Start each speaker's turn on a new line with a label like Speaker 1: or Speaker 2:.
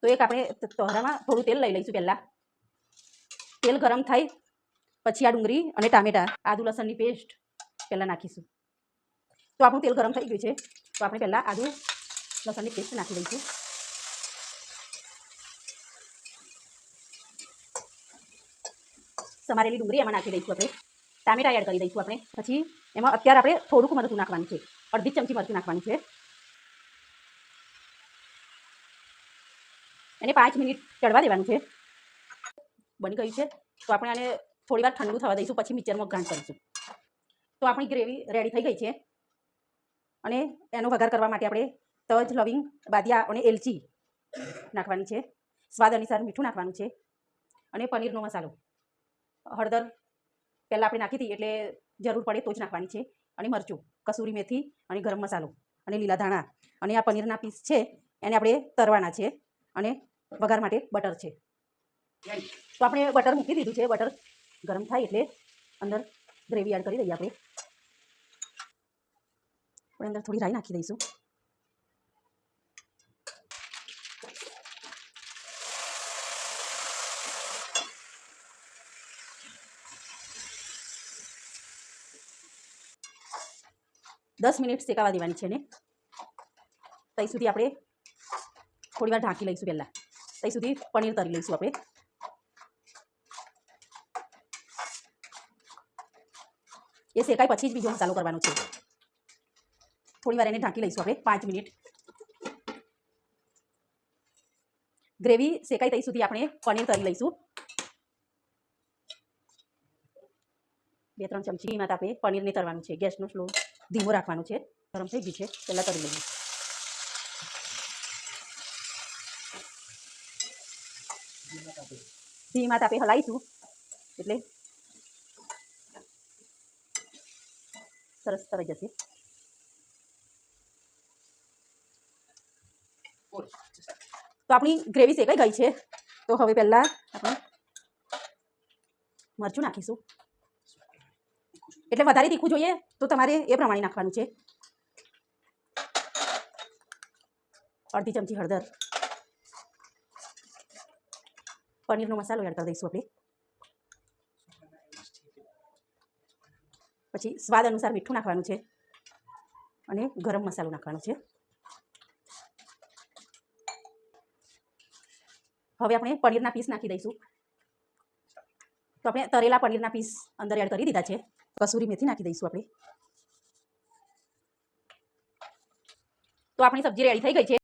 Speaker 1: તો એક આપણે તોહરામાં થોડું તેલ લઈ લઈશું. પહેલાં તેલ ગરમ થાય પછી આ ડુંગળી અને ટામેટાં, આદુ લસણની પેસ્ટ પહેલાં નાખીશું. તો આપણું તેલ ગરમ થઈ ગયું છે, તો આપણે પહેલાં આદુ લસણની પેસ્ટ નાખી દઈશું. સમારેલી ડુંગળી એમાં નાખી દઈશું. આપણે ટામેટા એડ કરી દઈશું. આપણે પછી એમાં અત્યારે આપણે થોડુંક મરચું નાખવાનું છે, અડધી ચમચી મરચું નાખવાનું છે. એને 5 મિનિટ ચડવા દેવાનું છે. બની ગયું છે, તો આપણે આને થોડી વાર ઠંડુ થવા દઈશું, પછી મિક્સરમાં ગ્રાઇન્ડ કરીશું. તો આપણી ગ્રેવી રેડી થઈ ગઈ છે. અને એનો વઘાર કરવા માટે આપણે તજ, લવિંગ, બાદિયા અને એલચી નાખવાની છે. સ્વાદ અનુસાર મીઠું નાખવાનું છે અને પનીરનો મસાલો, હળદર પહેલાં આપણે નાખી હતી એટલે જરૂર પડે તો જ નાખવાની છે. અને મરચું, કસૂરી મેથી અને ગરમ મસાલો અને લીલા ધાણા અને આ પનીરના પીસ છે એને આપણે તરવાના છે. અને વઘાર માટે બટર છે. તો આપણે બટર મૂકી દીધું છે. બટર ગરમ થાય એટલે અંદર ગ્રેવી એડ કરી દઈએ. આપણે અંદર થોડી રાઈ નાખી દઈશું. દસ મિનિટ શેકાવા દેવાની છે ને ત્યાં સુધી આપણે થોડી વાર ઢાંકી લઈશું. પહેલાં ત્યાં સુધી પનીર તરી લઈશું. આપણે એ શેકાય પછી જ બીજો મસાલો કરવાનો છે. થોડી વાર એને ઢાંકી લઈશું. આપણે 5 મિનિટ. ગ્રેવી શેકાય ત્યાં સુધી આપણે પનીર તરી લઈશું. 2-3 ચમચી માં આપણે પનીરને તરવાનું છે. ગેસનો સ્લો ધીમો રાખવાનો છે. ગરમ થઈ ગયું છે, પહેલાં તરી લઈએ. ધીમા તાપે હલાવીશું એટલે સરસ તરાઈ જશે. તો આપણી ગ્રેવી શેકાઈ ગઈ છે. તો હવે પહેલાં આપણે મરચું નાખીશું. એટલે વધારે તીખું જોઈએ તો તમારે એ પ્રમાણે નાખવાનું છે. અડધી ચમચી હળદર, પનીરનો મસાલો એડ કરી દઈશું. આપણે પછી સ્વાદ અનુસાર મીઠું નાખવાનું છે અને ગરમ મસાલો નાખવાનો છે. હવે આપણે પનીરના પીસ નાખી દઈશું. તો આપણે તરેલા પનીરના પીસ અંદર એડ કરી દીધા છે. કસૂરી મેથી નાખી દઈશું. આપણે તો આપણી સબ્જી રેડી થઈ ગઈ છે.